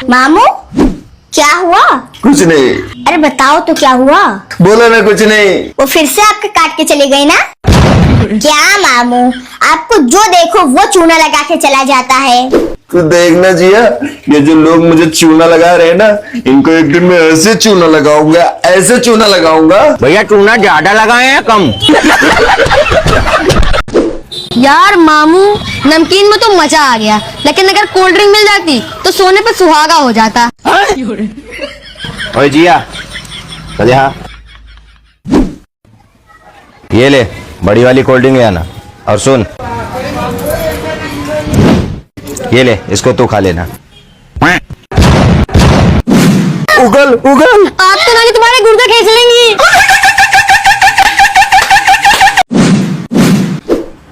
मामू क्या हुआ? कुछ नहीं। अरे बताओ तो क्या हुआ? बोलो ना कुछ नहीं। वो फिर से आपके काट के चले गए ना? क्या मामू, आपको जो देखो वो चूना लगा के चला जाता है। तो देखना जिया, ये जो लोग मुझे चूना लगा रहे हैं ना, इनको एक दिन में ऐसे चूना लगाऊंगा, ऐसे चूना लगाऊंगा। भैया चूना ज्यादा लगाए हैं कम? यार मामू, नमकीन में तो मजा आ गया, लेकिन अगर कोल्ड ड्रिंक मिल जाती तो सोने पे सुहागा हो जाता। ओए जिया, चल यहाँ। ये ले बड़ी वाली कोल्ड ड्रिंक ले आना। और सुन, ये ले, इसको तू खा लेना। उगल उगल। आप तो नानी तुम्हारे गुर्दे खींच लेंगी।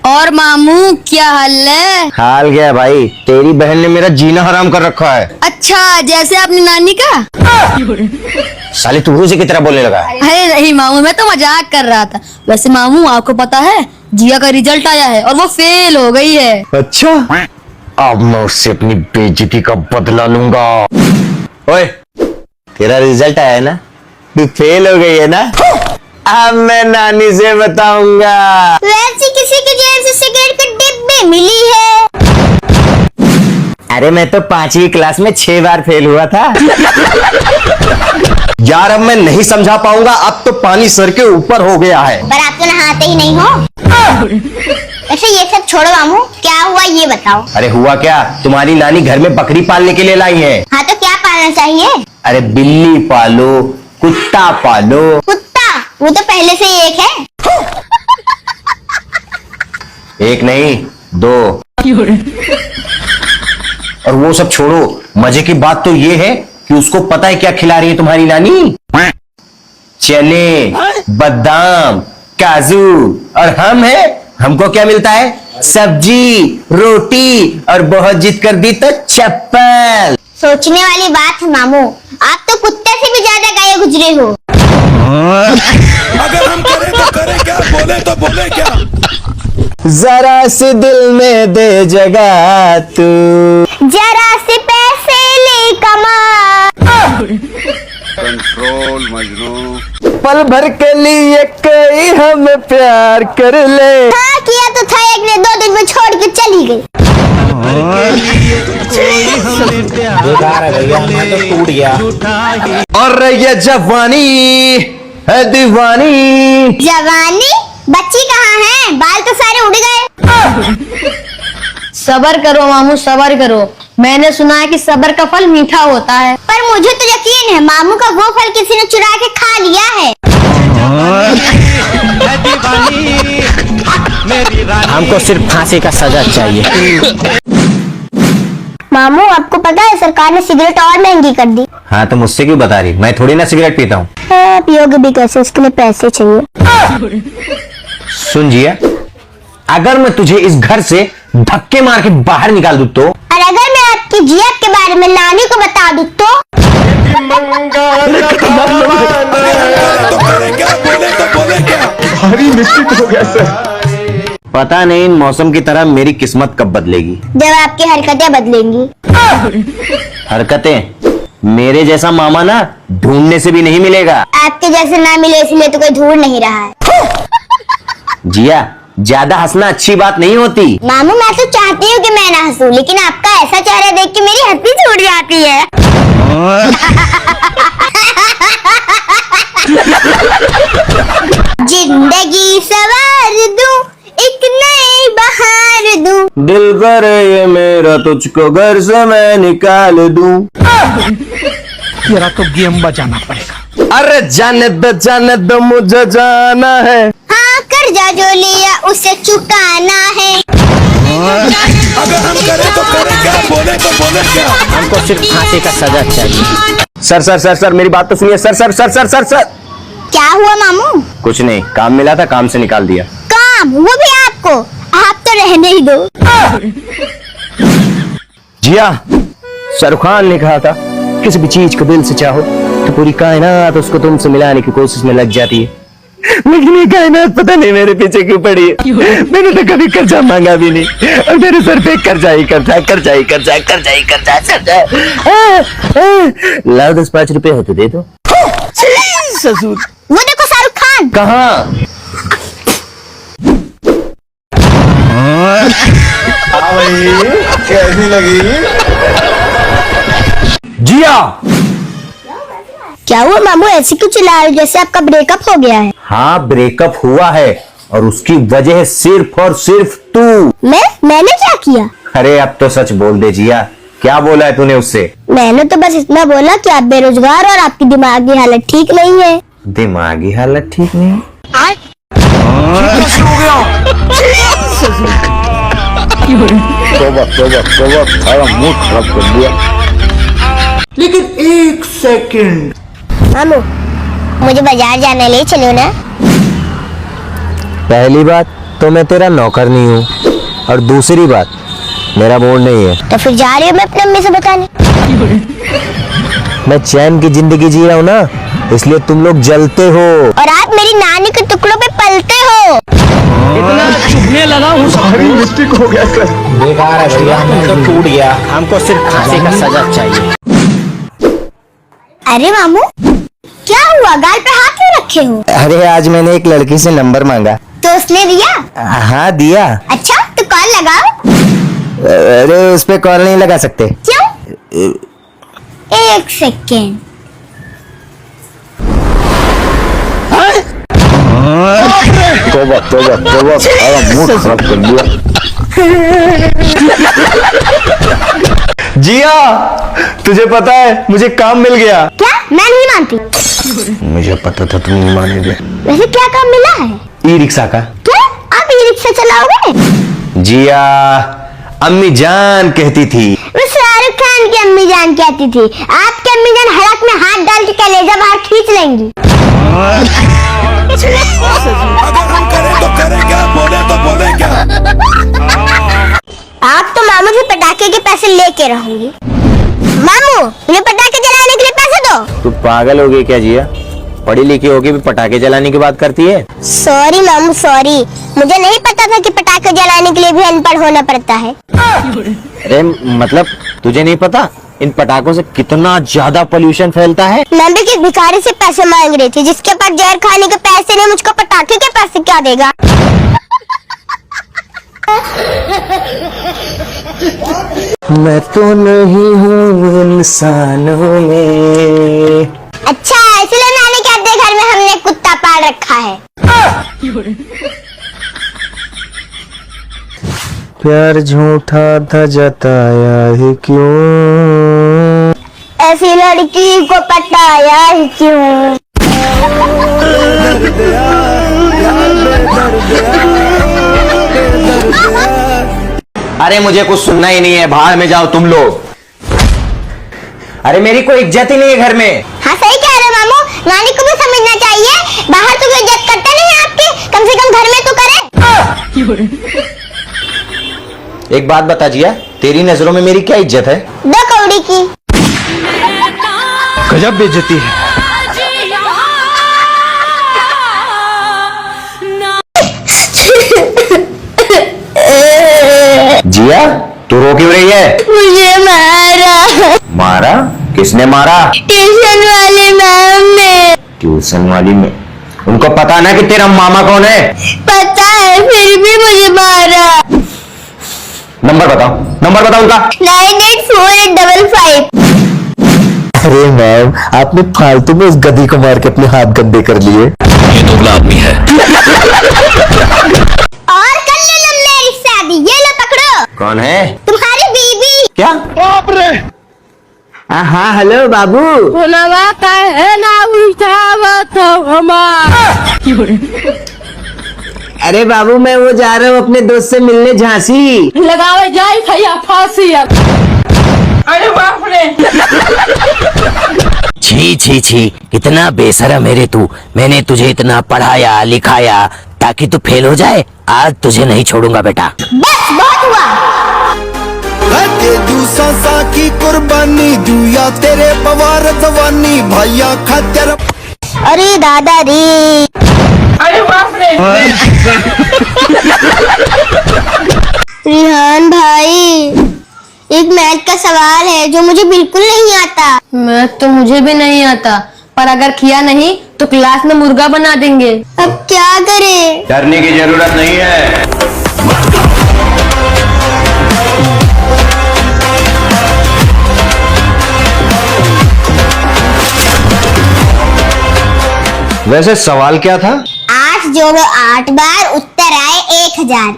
और मामू क्या हाल है? हाल क्या है भाई, तेरी बहन ने मेरा जीना हराम कर रखा है। अच्छा, जैसे अपनी नानी का? साली तू से की तरह बोलने लगा है। अरे नहीं मामू, मैं तो मजाक कर रहा था। वैसे मामू आपको पता है जिया का रिजल्ट आया है और वो फेल हो गई है। अच्छा, अब मैं उससे अपनी बेइज्जती का बदला लूंगा। ओए, तेरा रिजल्ट आया है ना, तू फेल हो गई है ना, अब मैं नानी से बताऊंगा। वैसे किसी के जेब से सिगरेट के डिब्बे मिली है। अरे मैं तो 5वीं क्लास में 6 बार फेल हुआ था। यार अब मैं नहीं समझा पाऊंगा, अब तो पानी सर के ऊपर हो गया है। पर आप तो नहाते ही नहीं हो। वैसे ये सब छोड़ो मामू, क्या हुआ ये बताओ। अरे हुआ क्या, तुम्हारी नानी घर में बकरी पालने के लिए लाई है। हाँ तो क्या पालना चाहिए? अरे बिल्ली पालो, कुत्ता पालो। कुत्ता? वो तो पहले से ही एक है। एक नहीं 2। और वो सब छोड़ो, मजे की बात तो ये है कि उसको पता है क्या खिला रही है तुम्हारी नानी? चने, बादाम, काजू। और हम हैं, हमको क्या मिलता है? सब्जी, रोटी, और बहुत जिद कर दी तो चप्पल। सोचने वाली बात है मामू, आप तो कुत्ते से भी ज्यादा गाये गुजरे हो। अगर हम करें तो करें क्या, बोले तो बोले क्या। जरा से दिल में दे जगह तू, जरा से पैसे ले कमा। कंट्रोल मजनू। पल भर के लिए कोई हमें प्यार कर ले। हाँ किया तो था, एक ने 2 दिन में छोड़ के चली गई। तो टूट गया। और ये जवानी है दीवानी। जवानी? बच्ची कहाँ है? बाल तो सारे उड़ गए। सबर करो मामू, सबर करो। मैंने सुना है कि सबर का फल मीठा होता है। पर मुझे तो यकीन है मामू का वो फल किसी ने चुरा के खा लिया है। हमको सिर्फ फांसी का सजा चाहिए। मामू आपको पता है सरकार ने सिगरेट और महंगी कर दी। हाँ तो मुझसे क्यों बता रही, मैं थोड़ी ना सिगरेट पीता हूँ। पियोगे भी कैसे, इसके लिए पैसे चाहिए। सुन जिया, अगर मैं तुझे इस घर से धक्के मार के बाहर निकाल दूँ तो? और अगर मैं आपकी जिया के बारे में नानी को बता दूँ तो? तो करें क्या, बोले तो बोले क्या। भारी मिस्टेक हो गया सर। पता नहीं इन मौसम की तरह मेरी किस्मत कब बदलेगी। जब आपकी हरकतें बदलेंगी। हरकतें? मेरे जैसा मामा ना ढूंढने से भी नहीं मिलेगा। आपके जैसे ना मिले इसलिए तो कोई ढूंढ नहीं रहा है। जिया, ज्यादा हंसना अच्छी बात नहीं होती। मामू मैं तो चाहती हूँ कि मैं ना हंसूं, लेकिन आपका ऐसा चेहरा देख के मेरी हंसी छूट जाती है। जिंदगी सवार दूं, एक नई बहार दूं। दिल करे ये मेरा, तुझको घर से मैं निकाल दूं। तेरा तो गेम बजाना पड़ेगा। अरे जाने दो मुझे जाना है। हाँ कर्जा जो लिया उसे चुकाना है। अगर हम करें तो करें क्या, बोले तो बोले क्या। हमको सिर्फ फांसी का सजा चाहिए। सर सर सर सर मेरी बात तो सुनिए। Sir sir sir sir sir sir. क्या हुआ मामू? कुछ नहीं, काम मिला था, काम से निकाल दिया। काम? वो भी आपको? आप तो रहने ही दो। जिया, शाहरुख खान ने कहा था किसी भी चीज को दिल से चाहो तो पूरी कायनात उसको तुमसे मिलाने की कोशिश में लग जाती है। लेकिन ये कायनात पता नहीं मेरे पीछे क्यों पड़ी है। मैंने तो कभी कर्जा मांगा भी नहीं और मेरे सर पे कर्जा ही कर्जा है, कर्जा ही कर्जा है, कर्जा ही कर्जा है, कर्जा है। लाओ 10-5 रुपए हो तो दे दो। ससुर वो देखो शाहरुख खान। कहाँ? कैसी लगी? जिया। क्या हुआ मामू, ऐसे क्यों चिल्ला रहे हो जैसे आपका ब्रेकअप हो गया है? हाँ ब्रेकअप हुआ है और उसकी वजह है सिर्फ और सिर्फ तू। मैंने क्या किया? अरे अब तो सच बोल दे जिया, क्या बोला है तूने उससे? मैंने तो बस इतना बोला कि आप बेरोजगार और आपकी दिमागी हालत ठीक नहीं है। दिमागी हालत ठीक नहीं है? तोबा तोबा तोबा, सारा मूड खराब कर दिया। लेकिन 1 सेकंड। मामू मुझे बाजार जाने ले चलो ना। पहली बात तो मैं तेरा नौकर नहीं हूँ और दूसरी बात मेरा मूड नहीं है। तो फिर जा रही हूँ मैं अपने अम्मी से बताने। मैं चैन की जिंदगी जी रहा हूँ ना, इसलिए तुम लोग जलते हो। और आप मेरी नानी के टुकड़ों पे पलते हो। मिस्टेक हो गया सर। बेकार है भैया, तो टूट गया। हमको सिर्फ फांसी का सजा चाहिए। अरे मामू क्या हुआ, गाल पे हाथ क्यों रखे हो? अरे आज मैंने एक लड़की से नंबर मांगा। तो उसने दिया? हाँ दिया। अच्छा तो कॉल लगाओ। अरे उस पे कॉल नहीं लगा सकते। क्यों? 1 सेकेंड। तोबा तोबा तोबा, सारा मूड खराब कर दिया। जिया तुझे पता है मुझे काम मिल गया। क्या? मैं नहीं मानती। मुझे पता था तुम नहीं मानोगे। वैसे क्या काम मिला है? ई रिक्शा का। क्या आप ई रिक्शा चलाओगे? जिया अम्मी जान कहती थी। वो शाहरुख खान की अम्मी जान कहती थी। आपकी अम्मी जान हड़क में हाथ डाल के कलेजा बाहर खींच लेंगी। अगर हम करें तो करें क्या, बोले तो बोले क्या। आप तो मामू से पटाखे के पैसे लेके रहूंगी। मामू मुझे पटाखे जलाने के लिए पैसे दो। तू पागल हो गई क्या जिया? पढ़ी लिखी होगी भी पटाखे जलाने की बात करती है। सॉरी मामू सॉरी, मुझे नहीं पता था कि पटाखे जलाने के लिए भी अनपढ़ होना पड़ता है। अरे मतलब तुझे नहीं पता इन पटाखों से कितना ज्यादा पोल्यूशन फैलता है? मैं भी किस भिखारी से पैसे मांग रही थी जिसके पास जहर खाने के पैसे नहीं, मुझको पटाखे के पैसे क्या देगा? मैं तो नहीं हूँ इंसानों में। अच्छा इसलिए नानी कहते घर में हमने कुत्ता पाल रखा है। प्यार झूठा था जताया है क्यों? ऐसी लड़की को पटाया ही क्यों? अरे मुझे कुछ सुनना ही नहीं है, बाहर में जाओ तुम लोग। अरे मेरी कोई इज्जत ही नहीं है घर में। हाँ सही कह रहे हो मामू, नानी को भी समझना चाहिए। बाहर तो कोई इज्जत करता नहीं है आपकी, कम से कम घर में तो करे। एक बात बता जिया, तेरी नजरों में मेरी क्या इज्जत है? 2 कौड़ी की। गजब बेइज्जती है। जिया तू रो क्यों रही है? मुझे मारा। मारा? किसने मारा? ट्यूशन वाली मैम ने। ट्यूशन वाली में? उनको पता ना कि तेरा मामा कौन है? पता है फिर भी मुझे मारा। नंबर बताओ उनका। 984855। अरे मैम आपने फालतू में उस गधी को मार के अपने हाथ गंदे कर लिए। ये दुबला आदमी है। और कर लो मेरी शादी। ये लो पकड़ो। कौन है? तुम्हारी बीवी। क्या? बाप रे। हाँ हेलो बाबू। अरे बाबू मैं वो जा रहा हूँ अपने दोस्त से मिलने झांसी। लगावे जाए भैया फांसी अब। अरे बाप रे। छी छी छी, कितना बेशरम है रे तू। मैंने तुझे इतना पढ़ाया लिखाया ताकि तू फेल हो जाए। आज तुझे नहीं छोड़ूंगा बेटा। बस बहुत हुआ। दे दू सांसा की कुर्बानी, दूया तेरे पवार जवानी, भैया खातिर। अरे दादा रे, रिहान भाई, एक मैथ का सवाल है जो मुझे बिल्कुल नहीं आता। मैथ तो मुझे भी नहीं आता, पर अगर किया नहीं तो क्लास में मुर्गा बना देंगे। अब क्या करें? डरने की जरूरत नहीं है। वैसे सवाल क्या था? 8 जोड़ो 8 बार, उत्तर आए 1000।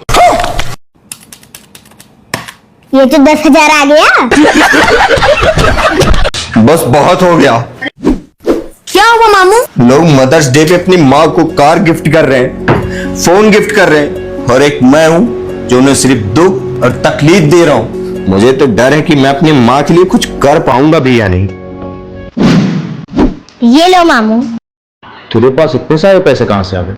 ये तो 10,000 आ गया। बस बहुत हो गया। क्या हुआ मामू? लोग मदर्स डे पे अपनी माँ को कार गिफ्ट कर रहे हैं, फोन गिफ्ट कर रहे हैं, और एक मैं हूं जो उन्हें सिर्फ दुख और तकलीफ दे रहा हूं। मुझे तो डर है कि मैं अपनी माँ के लिए कुछ कर पाऊंगा भी या नहीं। ये लो मामू। तेरे पास इतने सारे पैसे कहां से आ गए?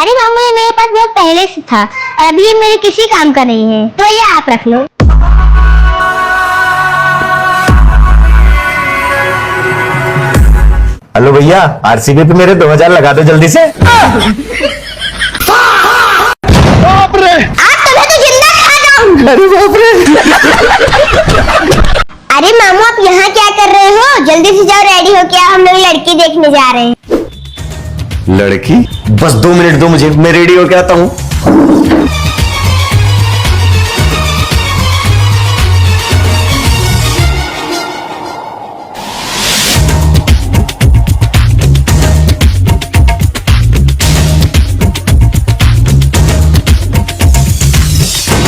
अरे मामू, ये मेरे पास बहुत पहले से था और अभी ये मेरे किसी काम का नहीं है, तो ये आप रख लो। हेलो भैया, आरसीबी पे मेरे 2000 लगा दो जल्दी से। आप तुम्हें तो जिंदा खा जाऊं। अरे बाप रे। अरे मामू, आप यहाँ क्या कर रहे हो? जल्दी से जाओ, रेडी हो क्या? हम लोग लड़की देखने जा रहे हैं। लड़की? बस 2 मिनट दो मुझे, मैं रेडी होके आता हूँ।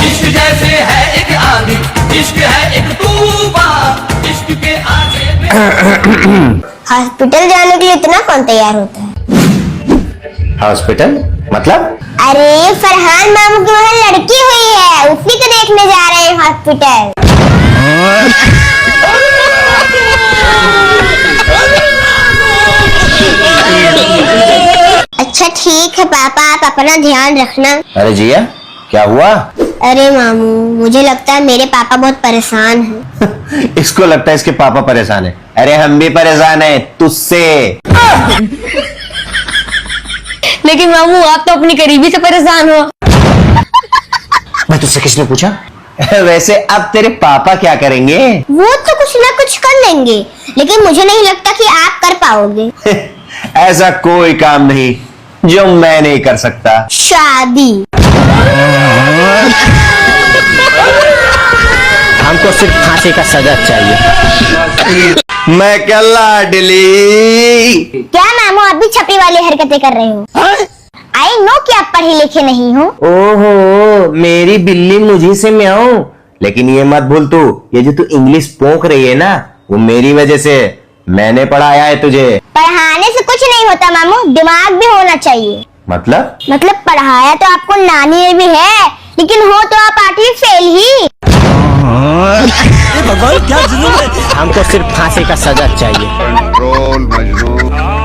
इश्क जैसे है एक आंधी, इश्क है एक तूफान, इश्क के आगे हॉस्पिटल जाने के लिए इतना कौन तैयार होता है? हॉस्पिटल मतलब? अरे फरहान मामू की वहाँ लड़की हुई है, उसी को देखने जा रहे हैं हॉस्पिटल। अच्छा ठीक है पापा, आप अपना ध्यान रखना। अरे जिया, क्या हुआ? अरे मामू, मुझे लगता है मेरे पापा बहुत परेशान हैं। इसको लगता है इसके पापा परेशान है। अरे हम भी परेशान हैं तुझसे। लेकिन मामू, आप तो अपनी करीबी से परेशान हो। मैं तुझसे किसने पूछा? वैसे अब तेरे पापा क्या करेंगे? वो तो कुछ ना कुछ कर लेंगे, लेकिन मुझे नहीं लगता कि आप कर पाओगे। ऐसा कोई काम नहीं जो मैं नहीं कर सकता। शादी। हमको सिर्फ फांसी का सजा चाहिए। मैं क्या लाडली? क्या मामू, आप भी छपरी वाली हरकतें कर रहे हो? आई नो कि आप पढ़े लिखे नहीं हो। ओहो, मेरी बिल्ली मुझी से म्याऊं। लेकिन ये मत भूल तू, ये जो तू इंग्लिश पोंक रही है ना, वो मेरी वजह से। मैंने पढ़ाया है तुझे। पढ़ाने से कुछ नहीं होता मामू, दिमाग भी होना चाहिए। मतलब पढ़ाया तो आपको नानी ने भी है, लेकिन हो तो आप 8वीं फेल ही। भगवान क्या जुल्म है। हमको सिर्फ फांसी का सजा चाहिए। कंट्रोल मजनू।